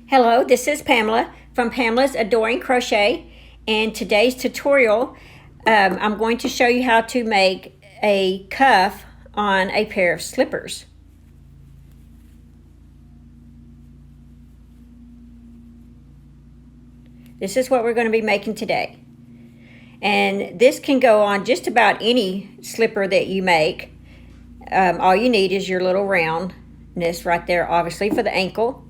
Hello, this is Pamela from Pamela's Adoring Crochet, and today's tutorial I'm going to show you how to make a cuff on a pair of slippers. This is what we're going to be making today, and this can go on just about any slipper that you make. All you need is your little roundness right there, obviously for the ankle,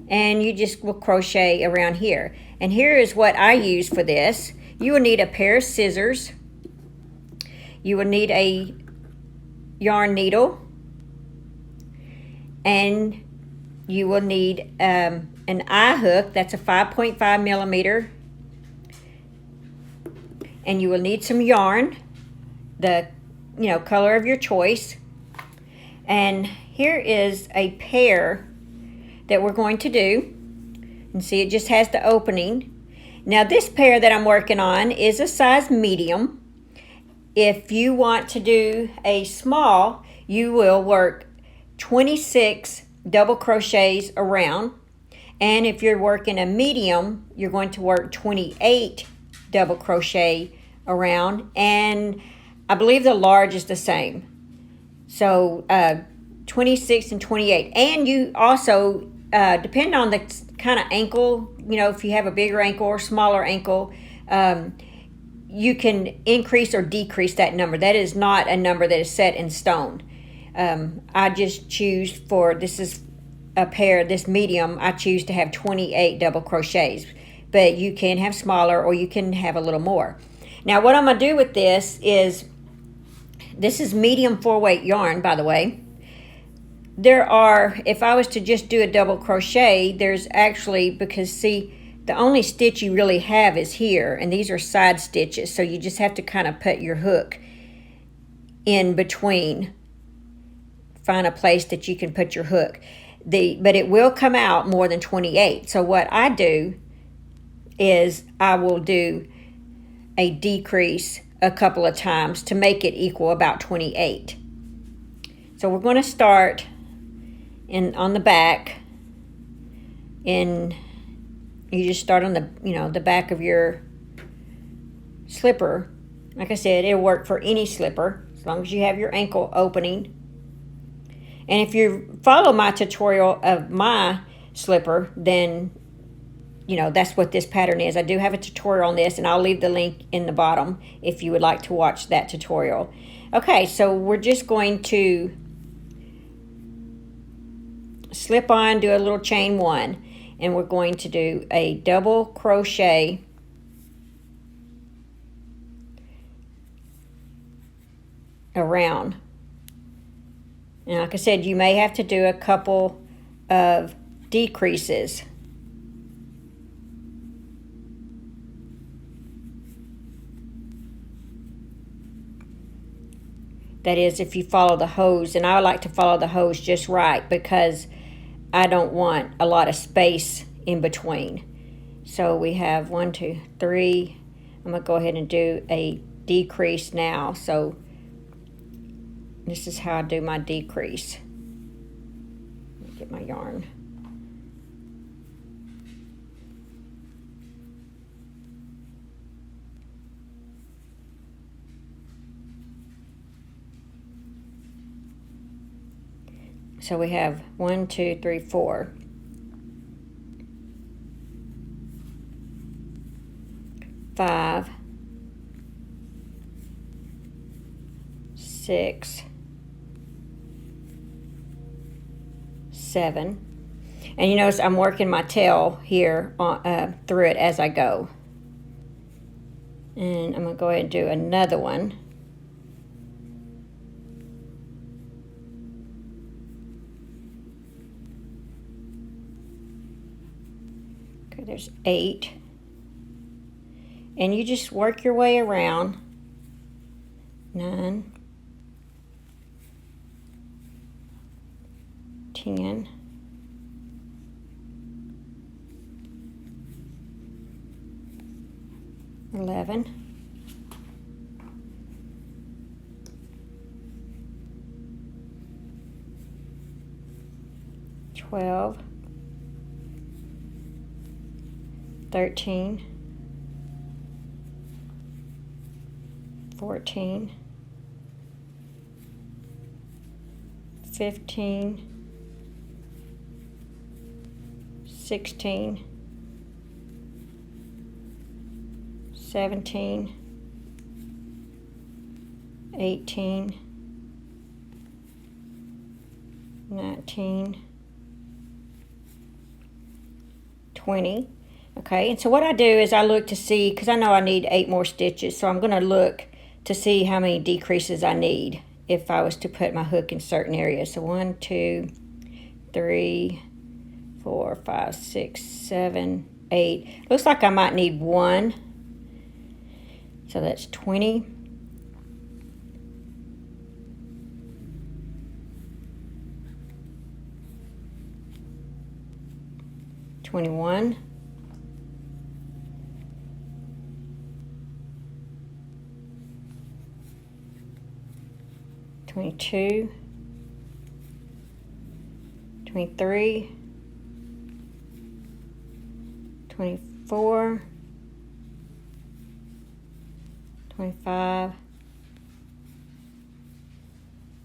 and you just will crochet around here. And here is what I use for this. You will need a pair of scissors, you will need a yarn needle, and you will need an eye hook. That's a 5.5 millimeter, and you will need some yarn, the color of your choice. And here is a pair that we're going to do, and see, it just has the opening. Now this pair that I'm working on is a size medium. If you want to do a small, you will work 26 double crochets around, and if you're working a medium, you're going to work 28 double crochet around, and I believe the large is the same. So 26 and 28. And you also, depending on the kind of ankle, if you have a bigger ankle or smaller ankle, you can increase or decrease that number. That is not a number that is set in stone. I just choose for, this is a pair, this medium, I choose to have 28 double crochets. But you can have smaller or you can have a little more. Now what I'm going to do with this is medium 4-weight yarn, by the way. There are, if I was to just do a double crochet, there's actually, because see, the only stitch you really have is here, and these are side stitches, so you just have to kind of put your hook in between, find a place that you can put your hook. But it will come out more than 28. So what I do is I will do a decrease a couple of times to make it equal about 28. So we're going to start on the back, and you just start on the back of your slipper. Like I said, it'll work for any slipper as long as you have your ankle opening. And if you follow my tutorial of my slipper, then that's what this pattern is. I do have a tutorial on this, and I'll leave the link in the bottom if you would like to watch that tutorial. Okay, so we're just going to slip on, do a little chain 1, and we're going to do a double crochet around. And like I said, you may have to do a couple of decreases. That is, if you follow the hose, and I like to follow the hose just right because I don't want a lot of space in between. So we have 1, 2, 3. I'm going to go ahead and do a decrease now. So this is how I do my decrease. Let me get my yarn. So we have 1, 2, 3, 4. 5, 6, 7. And you notice I'm working my tail here on, through it as I go. And I'm going to go ahead and do another one. Okay, there's 8. And you just work your way around. 9, 10, 11, 12, 13, 14, 15, 16, 17, 18, 19, 20. Okay, and so what I do is I look to see, because I know I need 8 more stitches, so I'm going to look to see how many decreases I need if I was to put my hook in certain areas. So 1, 2, 3, 4, 5, 6, 7, 8. Looks like I might need 1. So that's 20. 21. 22. 23. 24. 25.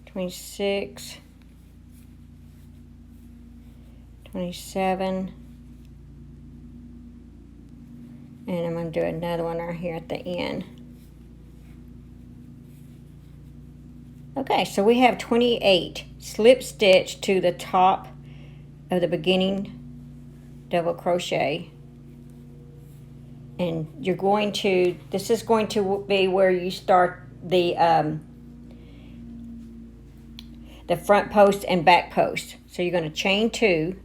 26. 27. And I'm going to do another one right here at the end. Okay, so we have 28 slip stitch to the top of the beginning double crochet. And you're going to, this is going to be where you start the front post and back post. So you're going to chain 2,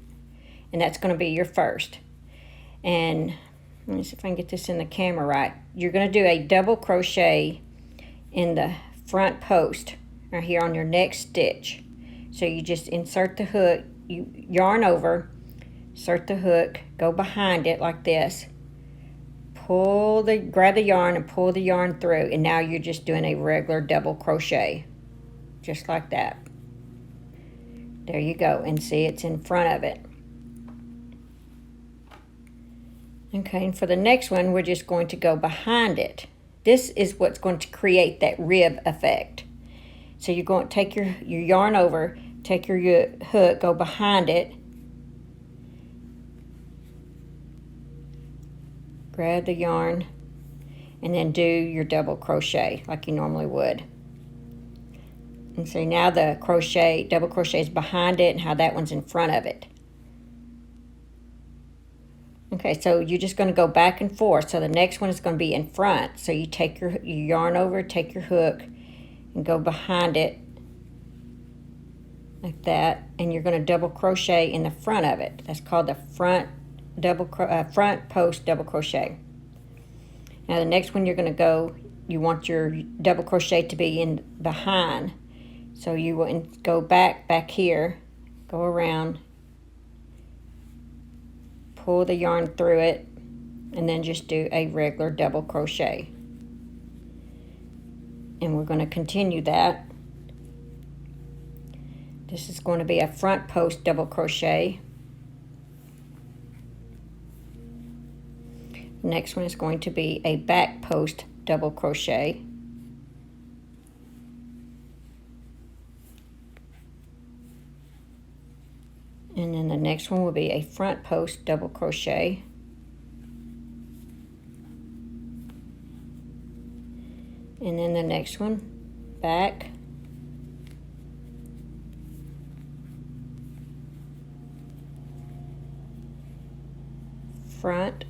and that's going to be your first. And let me see if I can get this in the camera right. You're going to do a double crochet in the front post right here on your next stitch. So you just insert the hook, you yarn over, insert the hook, go behind it like this, grab the yarn and pull the yarn through, and now you're just doing a regular double crochet, just like that. There you go, and see, it's in front of it. Okay, and for the next one, we're just going to go behind it. This is what's going to create that rib effect. So you're going to take your yarn over, take your hook, go behind it, grab the yarn, and then do your double crochet like you normally would. And so now the double crochet is behind it, and how that one's in front of it. Okay, so you're just going to go back and forth. So the next one is going to be in front. So you take your yarn over, take your hook, and go behind it like that, and you're going to double crochet in the front of it. That's called the front post double crochet. Now the next one you're going to go, you want your double crochet to be in behind. So you will go back here, go around, pull the yarn through it, and then just do a regular double crochet. And we're going to continue that. This is going to be a front post double crochet. Next one is going to be a back post double crochet. And then the next one will be a front post double crochet. And then the next one, back. Front.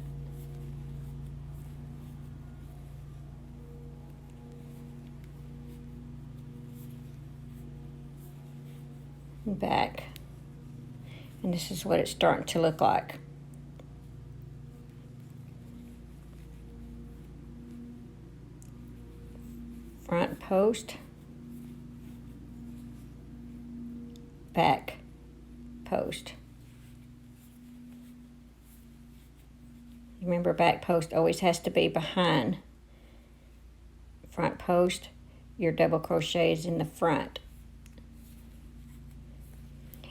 Back. And this is what it's starting to look like. Front post, back post. Remember, back post always has to be behind. Front post, your double crochet is in the front.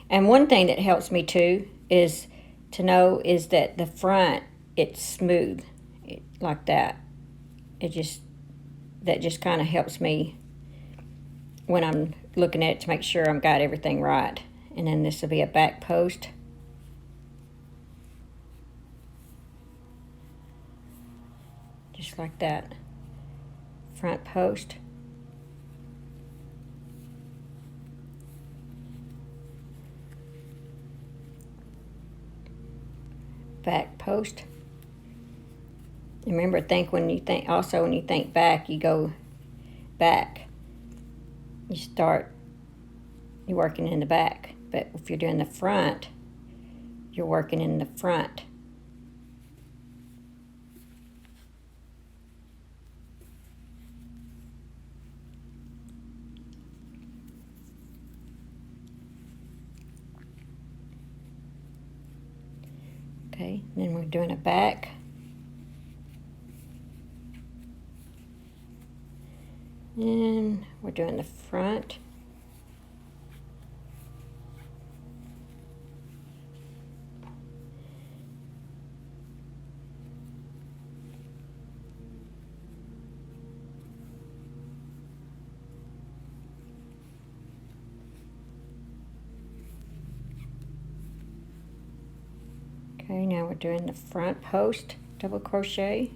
And one thing that helps me too is to know is that the front it's smooth like that. That just kind of helps me when I'm looking at it to make sure I've got everything right. And then this will be a back post. Just like that. Front post. Back post. Remember, when you think back, you go back. You're working in the back. But if you're doing the front, you're working in the front. Okay, then we're doing a back. And we're doing the front. Okay, now we're doing the front post double crochet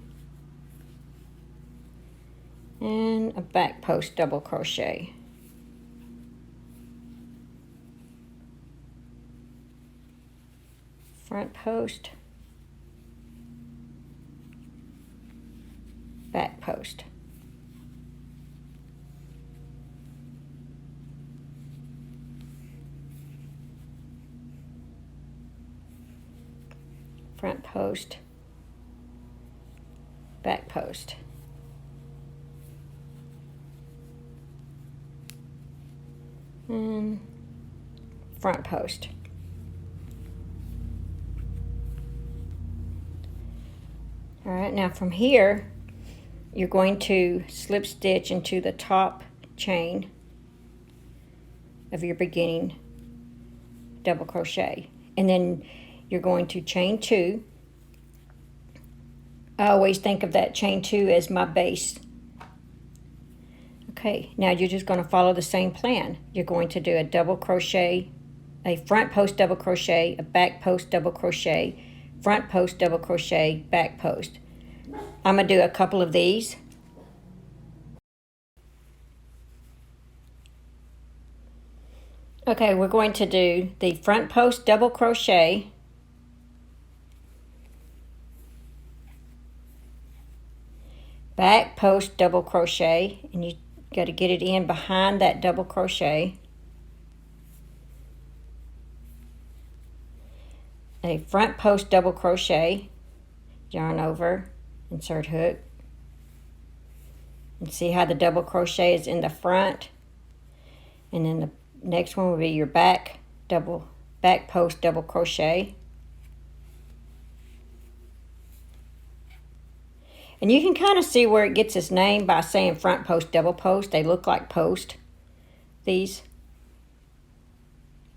and a back post double crochet. Front post, back post. Front post, back post. And front post. All right, now from here, you're going to slip stitch into the top chain of your beginning double crochet. And then you're going to chain 2. I always think of that chain 2 as my base. Okay, now you're just going to follow the same plan. You're going to do a double crochet, a front post double crochet, a back post double crochet, front post double crochet, back post. I'm going to do a couple of these. Okay, we're going to do the front post double crochet, back post double crochet, and you got to get it in behind that double crochet, a front post double crochet, yarn over, insert hook, and see how the double crochet is in the front, and then the next one will be your back post double crochet. And you can kind of see where it gets its name by saying front post double post. They look like post, these.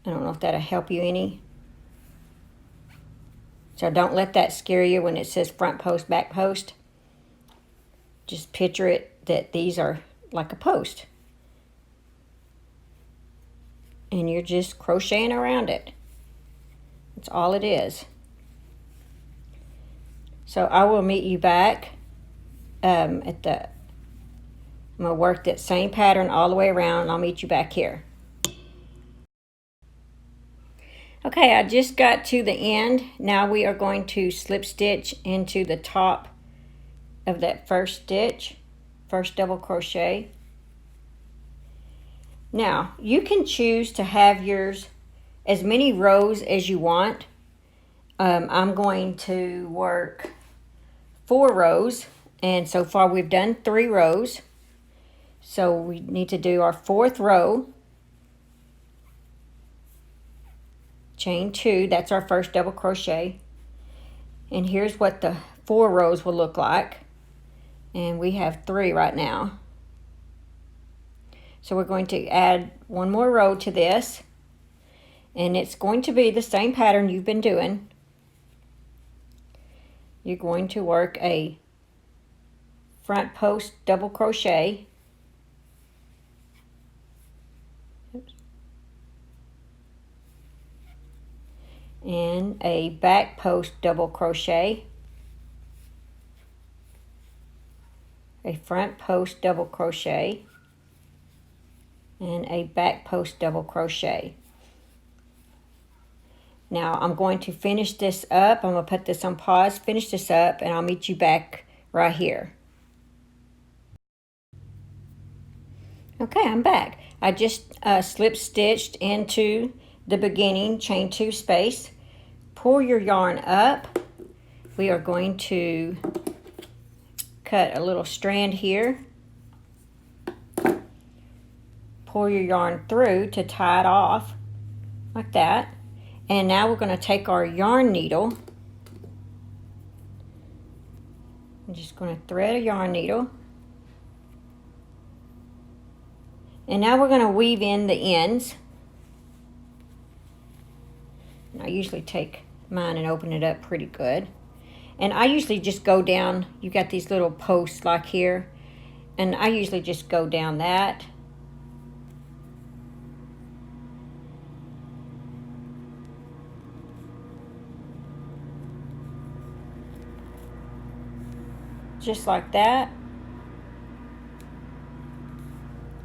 I don't know if that'll help you any. So don't let that scare you when it says front post, back post. Just picture it that these are like a post. And you're just crocheting around it. That's all it is. So I will meet you back I'm going to work that same pattern all the way around, and I'll meet you back here. Okay, I just got to the end. Now we are going to slip stitch into the top of that first stitch, first double crochet. Now, you can choose to have yours as many rows as you want. I'm going to work 4 rows, and so far we've done 3 rows. So we need to do our 4th row. Chain 2, that's our first double crochet. And here's what the 4 rows will look like. And we have 3 right now. So we're going to add 1 more row to this. And it's going to be the same pattern you've been doing. you're going to work a front post double crochet. Oops. And a back post double crochet, a front post double crochet, and a back post double crochet. Now I'm going to finish this up. I'm going to put this on pause, finish this up, and I'll meet you back right here. Okay, I'm back. I just slip stitched into the beginning chain 2 space. Pull your yarn up. We are going to cut a little strand here. Pull your yarn through to tie it off like that. And now we're going to take our yarn needle. I'm just going to thread a yarn needle. And now we're going to weave in the ends. And I usually take mine and open it up pretty good. And I usually just go down, you got these little posts like here, and I usually just go down that. Just like that.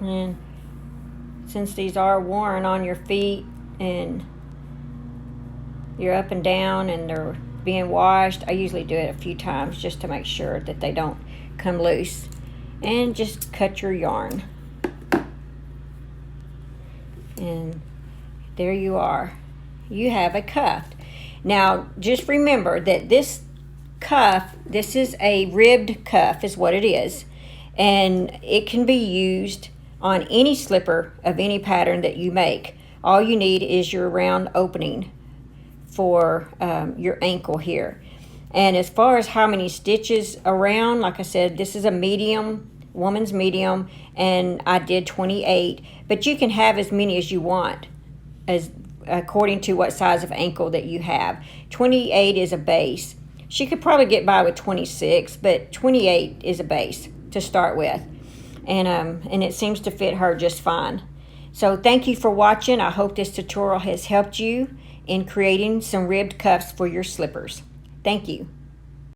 And since these are worn on your feet and you're up and down and they're being washed, I usually do it a few times just to make sure that they don't come loose. And just cut your yarn. And there you are. You have a cuff. Now just remember that this cuff, this is a ribbed cuff is what it is. And it can be used on any slipper of any pattern that you make. All you need is your round opening for your ankle here. And as far as how many stitches around, like I said, this is a medium, woman's medium, and I did 28, but you can have as many as you want as according to what size of ankle that you have. 28 is a base. She could probably get by with 26, but 28 is a base to start with. And it seems to fit her just fine. So thank you for watching. I hope this tutorial has helped you in creating some ribbed cuffs for your slippers. Thank you.